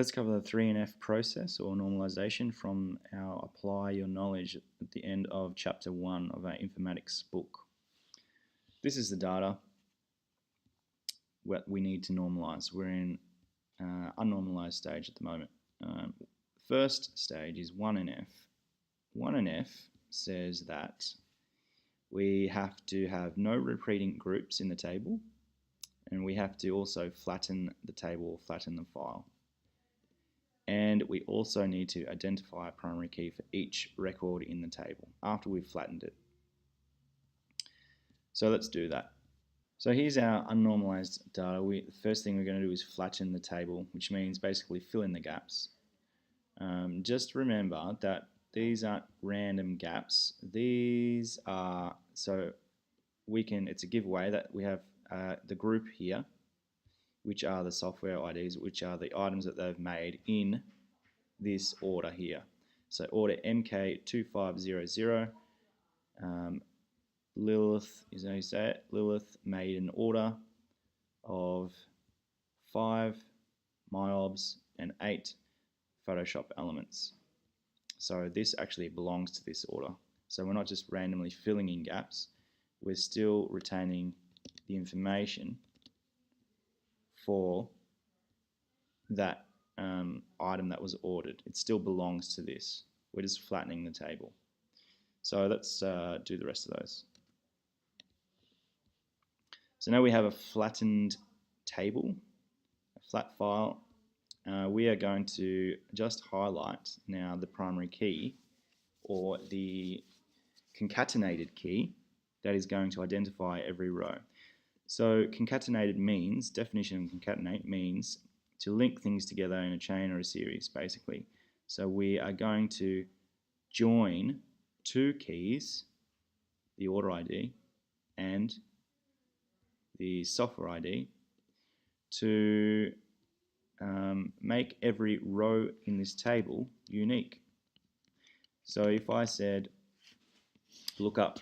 Let's cover the 3NF process or normalisation from our Apply Your Knowledge at the end of chapter 1 of our Informatics book. This is the data what we need to normalise. We're in unnormalised stage at the moment. First stage is 1NF. 1NF says that we have to have no repeating groups in the table, and we have to also flatten the table or flatten the file. And we also need to identify a primary key for each record in the table after we've flattened it. So let's do that. So here's our unnormalized data. The first thing we're going to do is flatten the table, which means basically fill in the gaps. Just remember that these aren't random gaps. These are, so we can, it's a giveaway that we have the group here, which are the software IDs, which are the items that they've made in this order here. So order MK2500, Lilith is how you say it. Lilith made an order of 5 myobs and 8 Photoshop elements. So this actually belongs to this order. So we're not just randomly filling in gaps, we're still retaining the information for that item that was ordered. It still belongs to this. We're just flattening the table. So let's do the rest of those. So now we have a flattened table, a flat file. We are going to just highlight now the primary key or the concatenated key that is going to identify every row. So concatenated means, definition of concatenate means to link things together in a chain or a series, basically. So we are going to join two keys, the order ID and the software ID, to make every row in this table unique. So if I said look up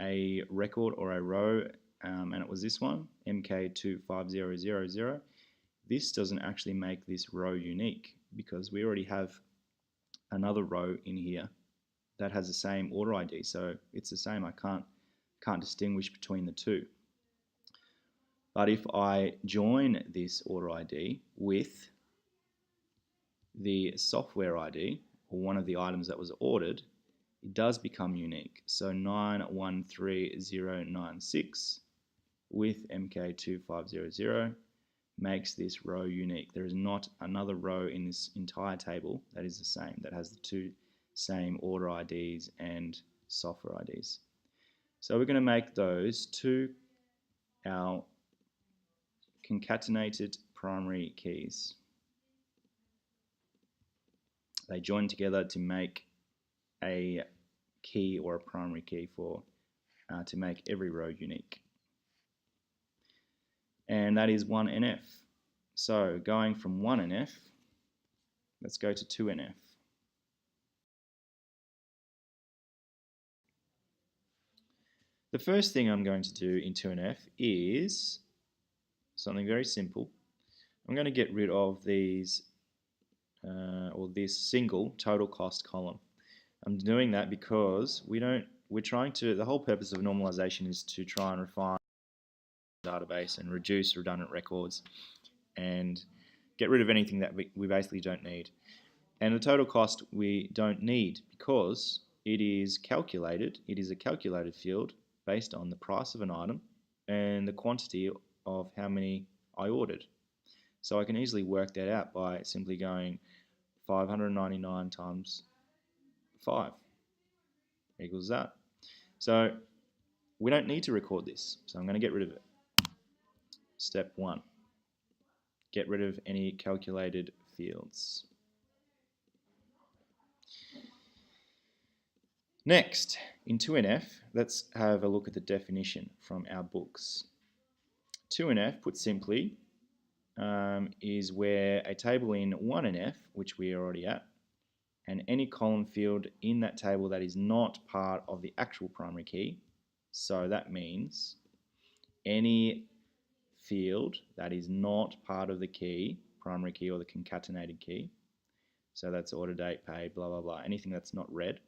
a record or a row and it was this one, MK25000, this doesn't actually make this row unique because we already have another row in here that has the same order ID, so it's the same. I can't distinguish between the two. But if I join this order ID with the software ID or one of the items that was ordered, it does become unique. So 913096 with MK2500 makes this row unique. There is not another row in this entire table that is the same, that has the two same order IDs and software IDs. So we're going to make those to our concatenated primary keys. They join together to make a key or a primary key for to make every row unique. And that is 1NF. So going from 1NF, let's go to 2NF. The first thing I'm going to do in 2NF is something very simple. I'm going to get rid of these or this single total cost column. I'm doing that because the whole purpose of normalization is to try and refine the database and reduce redundant records and get rid of anything that we basically don't need. And the total cost we don't need because it is calculated. It is a calculated field based on the price of an item and the quantity of how many I ordered. So I can easily work that out by simply going 599 times 5 equals that. So we don't need to record this, so I'm going to get rid of it. Step 1, get rid of any calculated fields. Next, in 2NF, let's have a look at the definition from our books. 2NF, put simply, is where a table in 1NF, which we are already at, and any column field in that table that is not part of the actual primary key. So that means any field that is not part of the key primary key or the concatenated key. So that's order date, paid, blah, blah, blah, anything that's not red.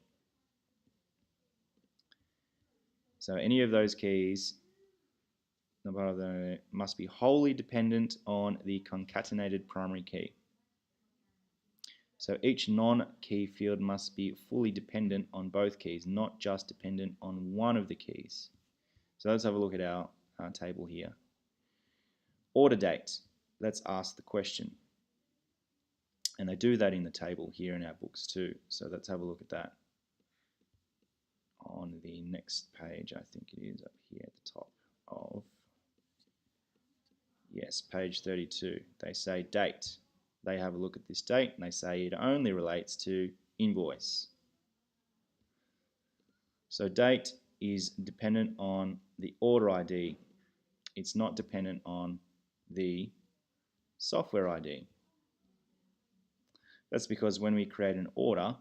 So any of those keys must be wholly dependent on the concatenated primary key. So each non-key field must be fully dependent on both keys, not just dependent on one of the keys. So let's have a look at our table here. Order date. Let's ask the question. And they do that in the table here in our books too. So let's have a look at that on the next page. I think it is up here at the top of, yes, page 32. They say date. They have a look at this date and they say it only relates to invoice. So date is dependent on the order ID. It's not dependent on the software ID. That's because when we create an order,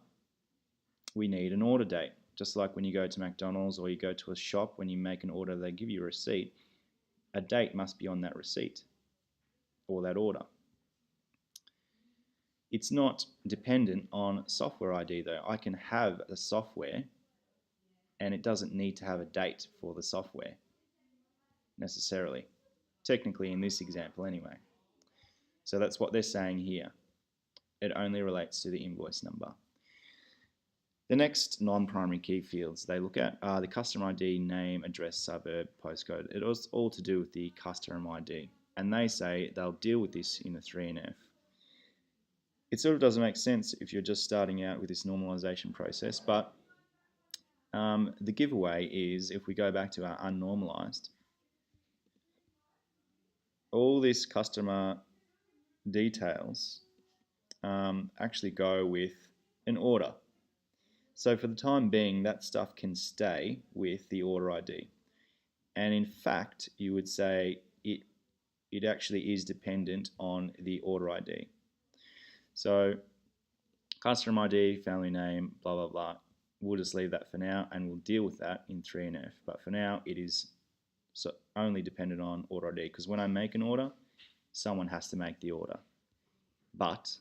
we need an order date. Just like when you go to McDonald's or you go to a shop, when you make an order, they give you a receipt. A date must be on that receipt or that order. It's not dependent on software ID though. I can have a software and it doesn't need to have a date for the software necessarily. Technically in this example anyway. So that's what they're saying here. It only relates to the invoice number. The next non-primary key fields they look at are the customer ID, name, address, suburb, postcode. It was all to do with the customer ID. And they say they'll deal with this in the 3NF. It sort of doesn't make sense if you're just starting out with this normalization process, but the giveaway is if we go back to our unnormalized, all this customer details actually go with an order. So for the time being, that stuff can stay with the order ID. And in fact, you would say it actually is dependent on the order ID. So customer ID, family name, blah, blah, blah. We'll just leave that for now and we'll deal with that in 3NF. But for now, it is only dependent on order ID because when I make an order, someone has to make the order. But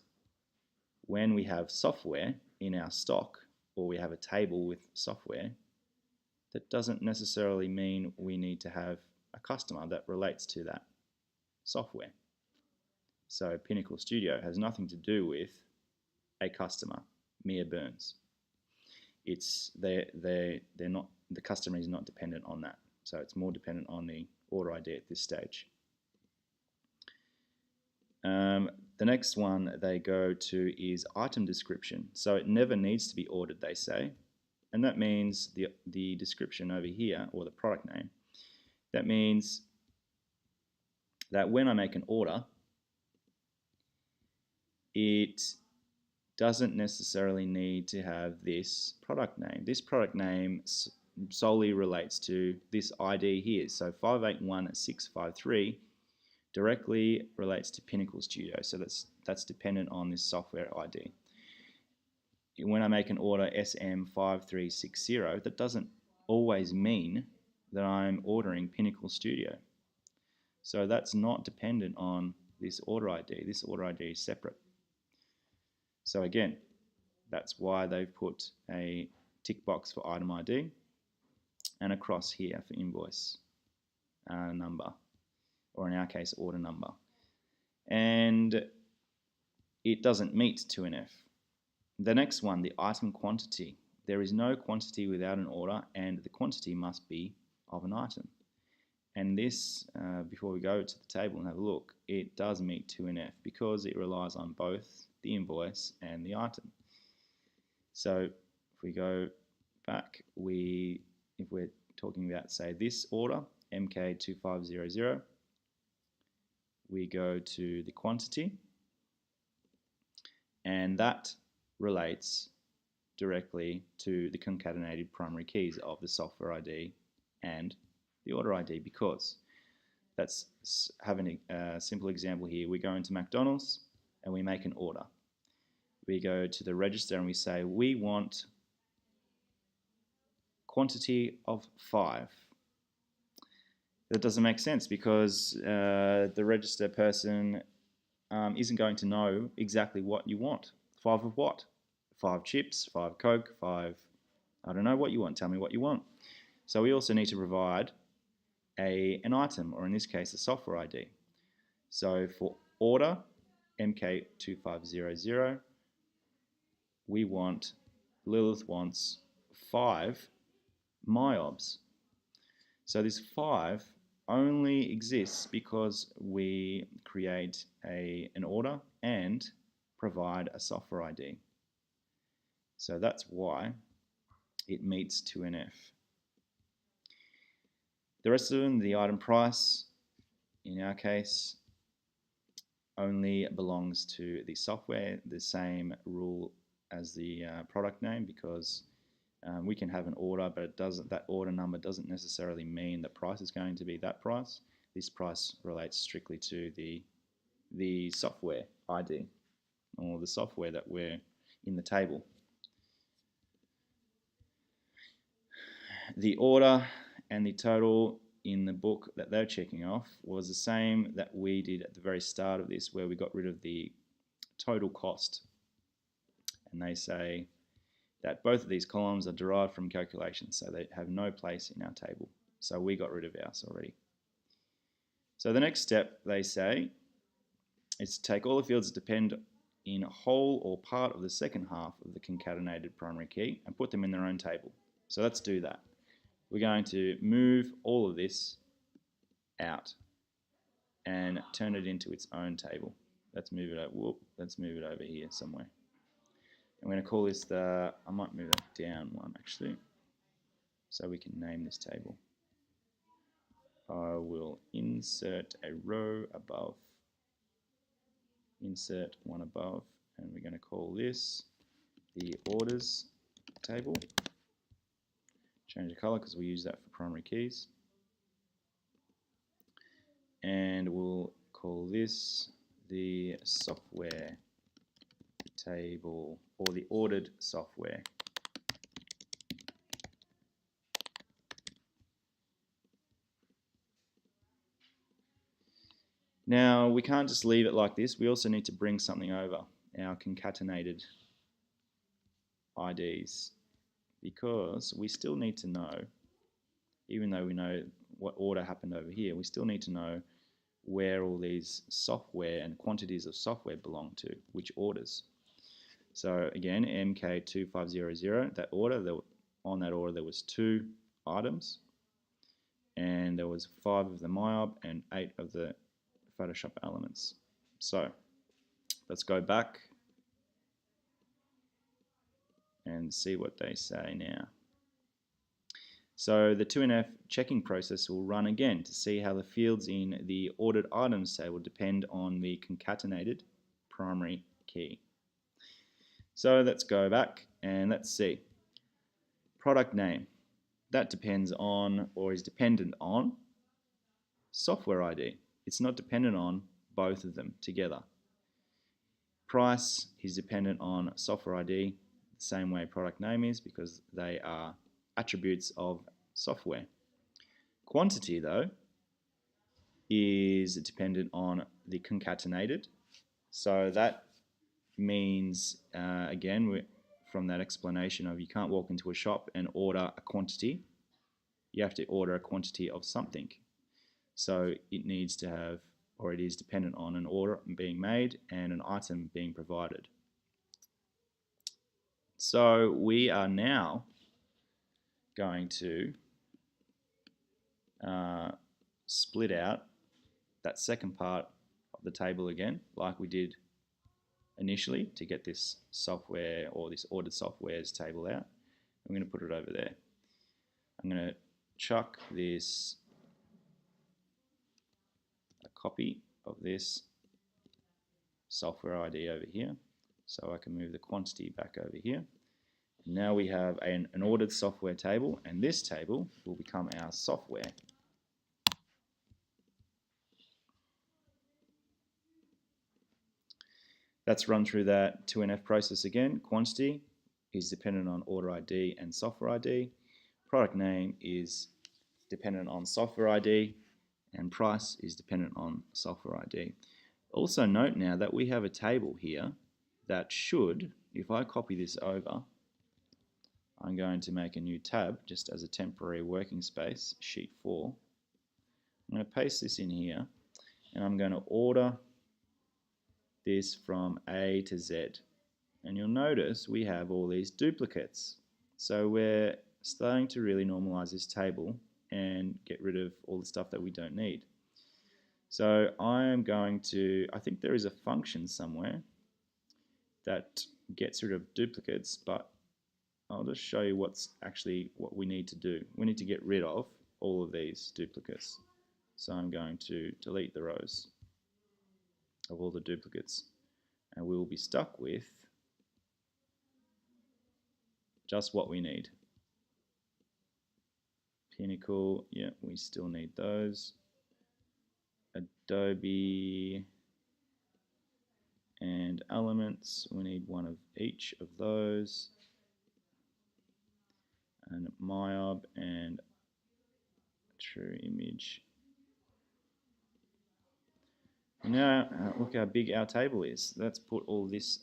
when we have software in our stock or we have a table with software, that doesn't necessarily mean we need to have a customer that relates to that software. So Pinnacle Studio has nothing to do with a customer, Mia Burns. They're not, the customer is not dependent on that. So it's more dependent on the order ID at this stage. The next one they go to is item description. So it never needs to be ordered, they say. And that means the description over here, or the product name, that means that when I make an order, it doesn't necessarily need to have this product name. This product name solely relates to this ID here. So 581653 directly relates to Pinnacle Studio. So that's dependent on this software ID. When I make an order SM5360, that doesn't always mean that I'm ordering Pinnacle Studio. So that's not dependent on this order ID. This order ID is separate. So again, that's why they've put a tick box for item ID and a cross here for invoice number, or in our case, order number. And it doesn't meet 2NF. The next one, the item quantity. There is no quantity without an order, and the quantity must be of an item. And this, before we go to the table and have a look, it does meet 2NF because it relies on both the invoice and the item. So if we go back, if we're talking about, say, this order, MK2500, we go to the quantity, and that relates directly to the concatenated primary keys of the software ID and the order ID, because that's having a simple example here. We go into McDonald's and we make an order. We go to the register and we say we want quantity of 5. That doesn't make sense because the register person isn't going to know exactly what you want. 5 of what? 5 chips, 5 Coke, 5, I don't know what you want. Tell me what you want. So we also need to provide an item, or in this case, a software ID. So for order MK2500, Lilith wants 5 myobs. So this 5 only exists because we create an order and provide a software ID. So that's why it meets 2NF. The rest of them, the item price, in our case, only belongs to the software, the same rule as the product name, because we can have an order, but that order number doesn't necessarily mean the price is going to be that price. This price relates strictly to the software ID, or the software that we're in the table. The order and the total in the book that they're checking off was the same that we did at the very start of this, where we got rid of the total cost. And they say that both of these columns are derived from calculations, so they have no place in our table. So we got rid of ours already. So the next step, they say, is to take all the fields that depend in whole or part of the second half of the concatenated primary key and put them in their own table. So let's do that. We're going to move all of this out and turn it into its own table. Let's move it over here somewhere. I'm going to call this I might move it down one actually, so we can name this table. I will insert a row above, insert one above, and we're going to call this the orders table. Change the color because we use that for primary keys. And we'll call this the software table, or the ordered software. Now we can't just leave it like this, we also need to bring something over, our concatenated IDs, because we still need to know, even though we know what order happened over here, we still need to know where all these software and quantities of software belong to, which orders. So again, MK2500, that order, on that order there was 2 items, and there was 5 of the MYOB and 8 of the Photoshop elements. So let's go back and see what they say now. So the 2NF checking process will run again to see how the fields in the ordered items table depend on the concatenated primary key. So let's go back and let's see. Product name, that depends on, or is dependent on, software ID. It's not dependent on both of them together. Price is dependent on software ID, the same way product name is, because they are attributes of software. Quantity, though, is dependent on the concatenated. So that means, again, from that explanation of you can't walk into a shop and order a quantity. You have to order a quantity of something. So it needs to have, or it is dependent on, an order being made and an item being provided. So we are now going to split out that second part of the table again, like we did initially, to get this software, or this ordered softwares table out. I'm going to put it over there. I'm going to chuck this, a copy of this software ID over here, so I can move the quantity back over here. Now we have an ordered software table, and this table will become our software. Let's run through that 2NF process again. Quantity is dependent on order ID and software ID. Product name is dependent on software ID, and price is dependent on software ID. Also note now that we have a table here that should, if I copy this over, I'm going to make a new tab just as a temporary working space, sheet 4. I'm going to paste this in here and I'm going to order this from A to Z. And you'll notice we have all these duplicates. So we're starting to really normalize this table and get rid of all the stuff that we don't need. So I think there is a function somewhere that gets rid of duplicates, but I'll just show you what we need to do. We need to get rid of all of these duplicates. So I'm going to delete the rows of all the duplicates, and we will be stuck with just what we need. Pinnacle, yeah, we still need those. Adobe and Elements, we need one of each of those. And MyOb and True Image. Now, look how big our table is. Let's put all this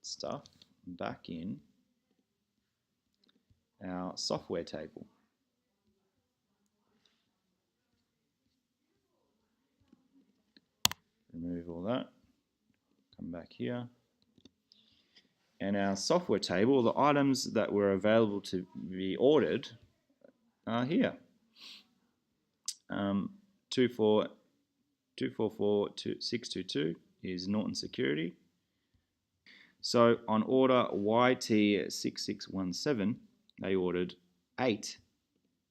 stuff back in our software table. Remove all that. Come back here. And our software table, the items that were available to be ordered are here. 244622 is Norton Security. So on order YT6617, they ordered 8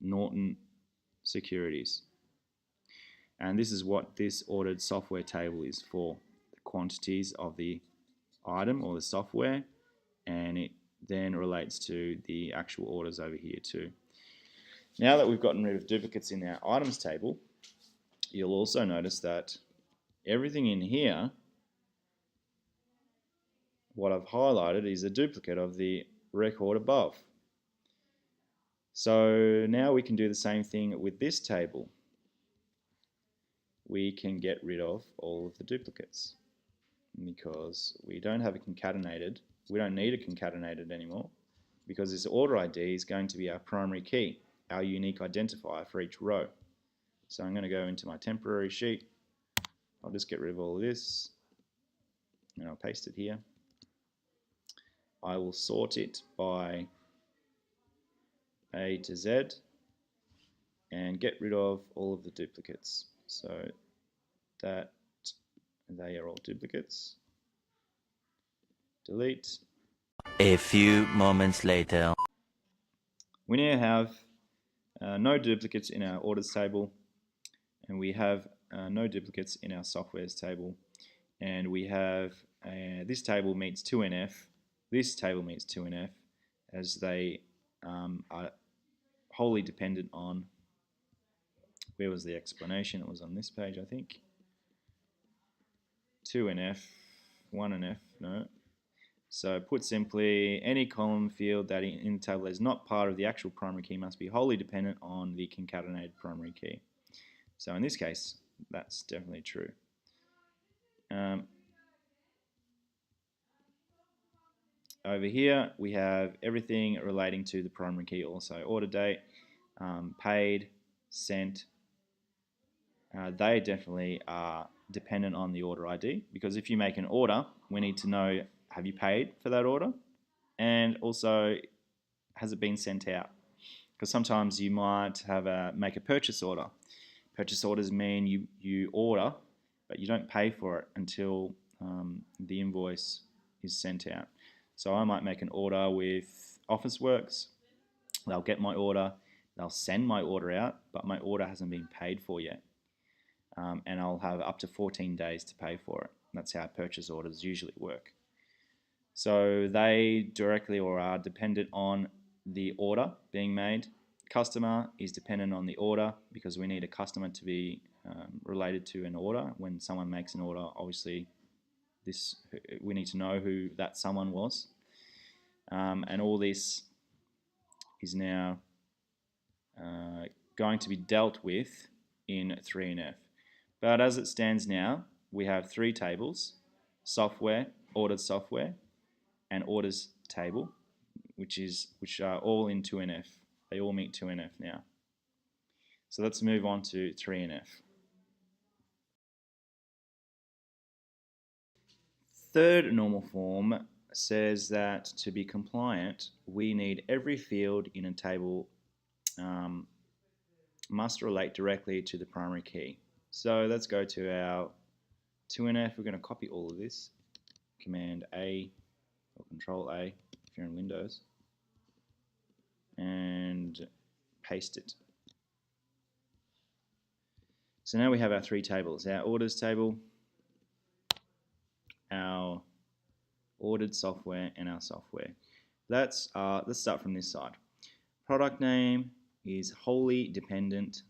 Norton securities. And this is what this ordered software table is for, the quantities of the item or the software, and it then relates to the actual orders over here too. Now that we've gotten rid of duplicates in our items table, you'll also notice that everything in here, what I've highlighted is a duplicate of the record above. So now we can do the same thing with this table. We can get rid of all of the duplicates because we don't have a concatenated, we don't need a concatenated anymore because this order ID is going to be our primary key, our unique identifier for each row. So I'm going to go into my temporary sheet. I'll just get rid of all of this and I'll paste it here. I will sort it by A to Z and get rid of all of the duplicates. So that they are all duplicates. Delete. A few moments later. We now have no duplicates in our orders table, and we have no duplicates in our softwares table, and we have this table meets 2NF, this table meets 2NF, as they are wholly dependent on, where was the explanation? It was on this page, I think. 2NF, 1NF, no. So put simply, any column field that in the table is not part of the actual primary key must be wholly dependent on the concatenated primary key. So in this case, that's definitely true. Over here, we have everything relating to the primary key also. Order date, paid, sent. They definitely are dependent on the order ID, because if you make an order, we need to know, have you paid for that order? And also, has it been sent out? Because sometimes you might make a purchase order. Purchase orders mean you order, but you don't pay for it until the invoice is sent out. So I might make an order with Officeworks. They'll get my order, they'll send my order out, but my order hasn't been paid for yet. And I'll have up to 14 days to pay for it. That's how purchase orders usually work. So they directly or are dependent on the order being made. Customer is dependent on the order because we need a customer to be related to an order. When someone makes an order, obviously we need to know who that someone was. And all this is now going to be dealt with in 3NF. But as it stands now, we have three tables: software, ordered software, and orders table, which are all in 2NF. They all meet 2NF now. So let's move on to 3NF. Third normal form says that to be compliant, we need every field in a table must relate directly to the primary key. So let's go to our 2NF. We're going to copy all of this. Command A or Control A if you're in Windows, and paste it. So now we have our three tables: our orders table, our ordered software, and our software. Let's start from this side. Product name is wholly dependent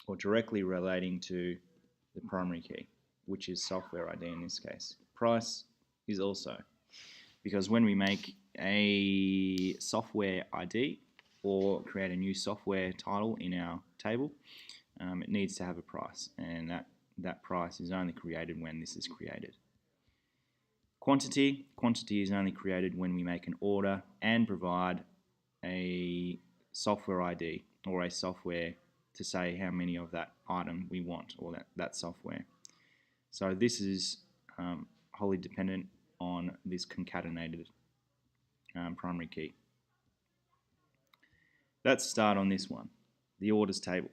or directly relating to the primary key, which is software ID in this case. Price is also, because when we make a software ID or create a new software title in our table, it needs to have a price, and that price is only created when this is created. Quantity is only created when we make an order and provide a software ID or a software to say how many of that item we want, or that software. So this is wholly dependent on this concatenated primary key. Let's start on this one, the orders table.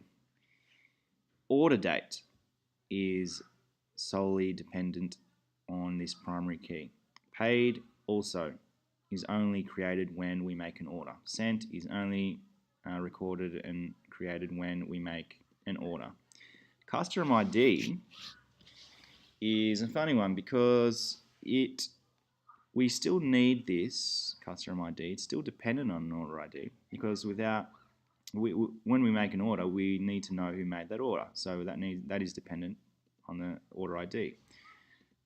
Order date is solely dependent on this primary key. Paid also is only created when we make an order. Sent is only recorded and created when we make an order. Customer ID is a funny one because we still need this customer ID. It's still dependent on an order ID, because when we make an order, we need to know who made that order. So that is dependent on the order ID.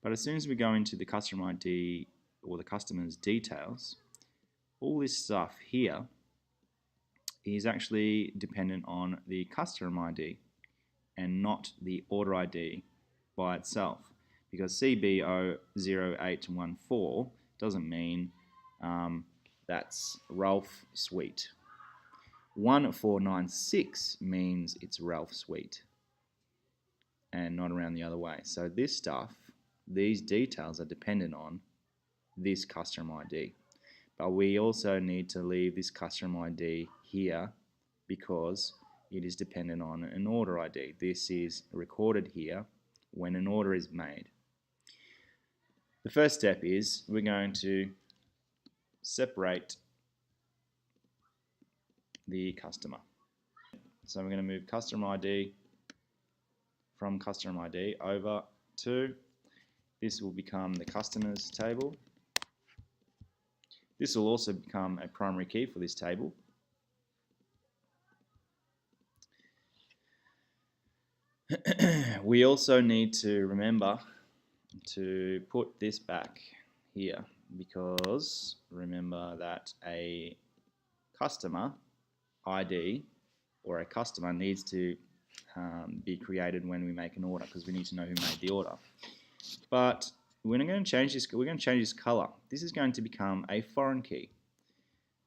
But as soon as we go into the customer ID or the customer's details, all this stuff here is actually dependent on the customer ID and not the order ID by itself, because CB00814 doesn't mean that's Ralph Suite. 1496 means it's Ralph Suite and not around the other way. So this stuff, these details are dependent on this customer ID. But we also need to leave this customer ID here because it is dependent on an order ID. This is recorded here when an order is made. The first step is we're going to separate the customer. So we're going to move customer ID from customer ID over to, this will become the customers table. This will also become a primary key for this table. We also need to remember to put this back here, because remember that a customer ID or a customer needs to be created when we make an order, because we need to know who made the order. But we're going to change this. We're going to change this color. This is going to become a foreign key.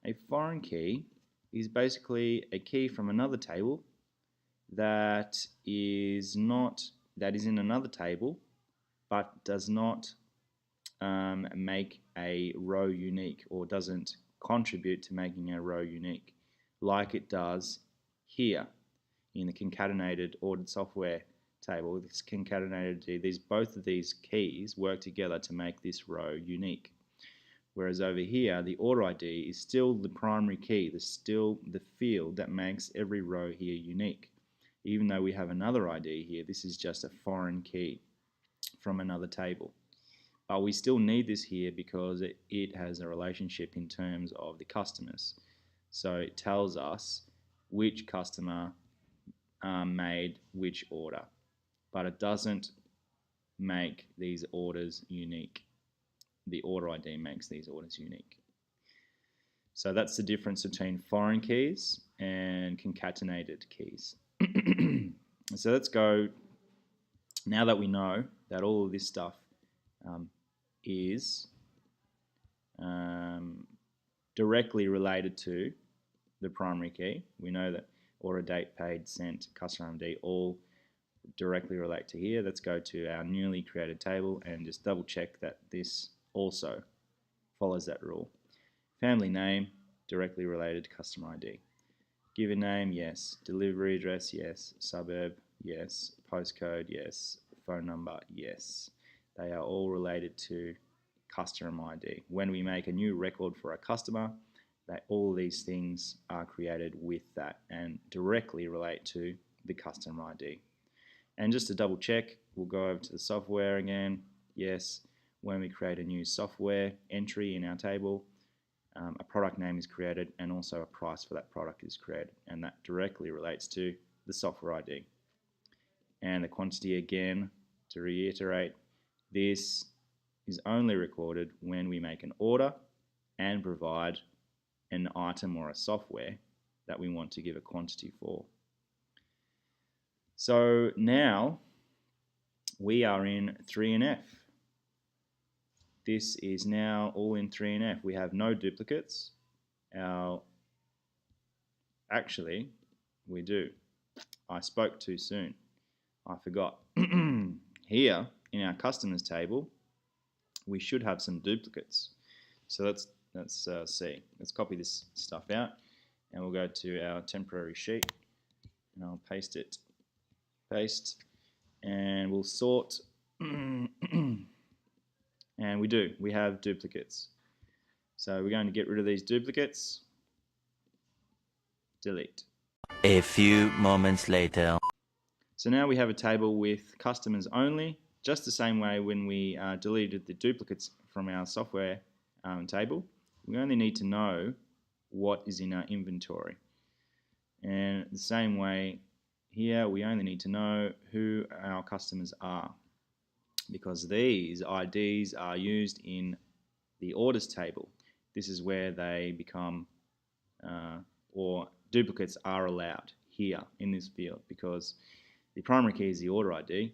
A foreign key is basically a key from another table that is in another table, but does not make a row unique, or doesn't contribute to making a row unique, like it does here in the concatenated ordered software table. This concatenated, both of these keys work together to make this row unique. Whereas over here, the order ID is still the primary key, still the field that makes every row here unique. Even though we have another ID here, this is just a foreign key from another table. But we still need this here because it has a relationship in terms of the customers. So it tells us which customer made which order, but it doesn't make these orders unique. The order ID makes these orders unique. So that's the difference between foreign keys and concatenated keys. So let's go Now that we know that all of this stuff is directly related to the primary key, we know that order date, paid, sent, customer ID all directly relate to here. Let's go to our newly created table and just double check that this also follows that rule. Family name, directly related to customer ID. Given name, yes. Delivery address, yes. Suburb, yes. Postcode, yes. Phone number, yes. They are all related to customer ID. When we make a new record for a customer, all these things are created with that and directly relate to the customer ID. And just to double check, we'll go over to the software again. Yes, when we create a new software entry in our table, a product name is created and also a price for that product is created, and that directly relates to the software ID. And the quantity, again, to reiterate, this is only recorded when we make an order and provide an item or a software that we want to give a quantity for. So now we are in 3NF. This is now all in 3NF. We have no duplicates. Actually, we do. I spoke too soon. I forgot. Here in our customers table, we should have some duplicates. So let's see. Let's copy this stuff out, and we'll go to our temporary sheet, and I'll paste it. Paste, and we'll sort. And we do. We have duplicates. So we're going to get rid of these duplicates. Delete. A few moments later. So now we have a table with customers only, just the same way when we deleted the duplicates from our software table. We only need to know what is in our inventory. And the same way here, we only need to know who our customers are, because these IDs are used in the orders table. This is where they become, or duplicates are allowed here in this field, because the primary key is the order ID,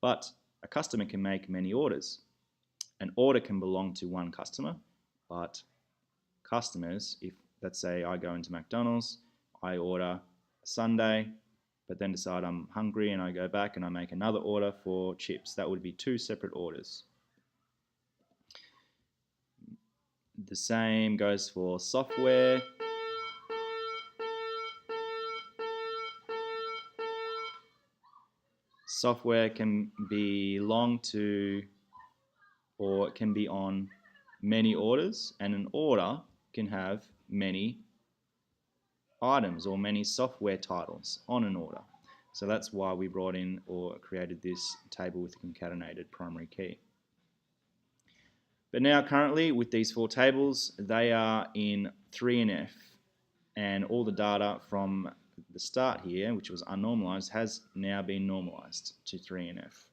but a customer can make many orders. An order can belong to one customer, but customers, if let's say I go into McDonald's, I order a sundae, but then decide I'm hungry and I go back and I make another order for chips. That would be two separate orders. The same goes for software. Software can belong to, or it can be on many orders, and an order can have many items or many software titles on an order. So that's why we brought in or created this table with a concatenated primary key. But now currently with these four tables, they are in 3NF, and all the data from the start here, which was unnormalized, has now been normalized to 3NF.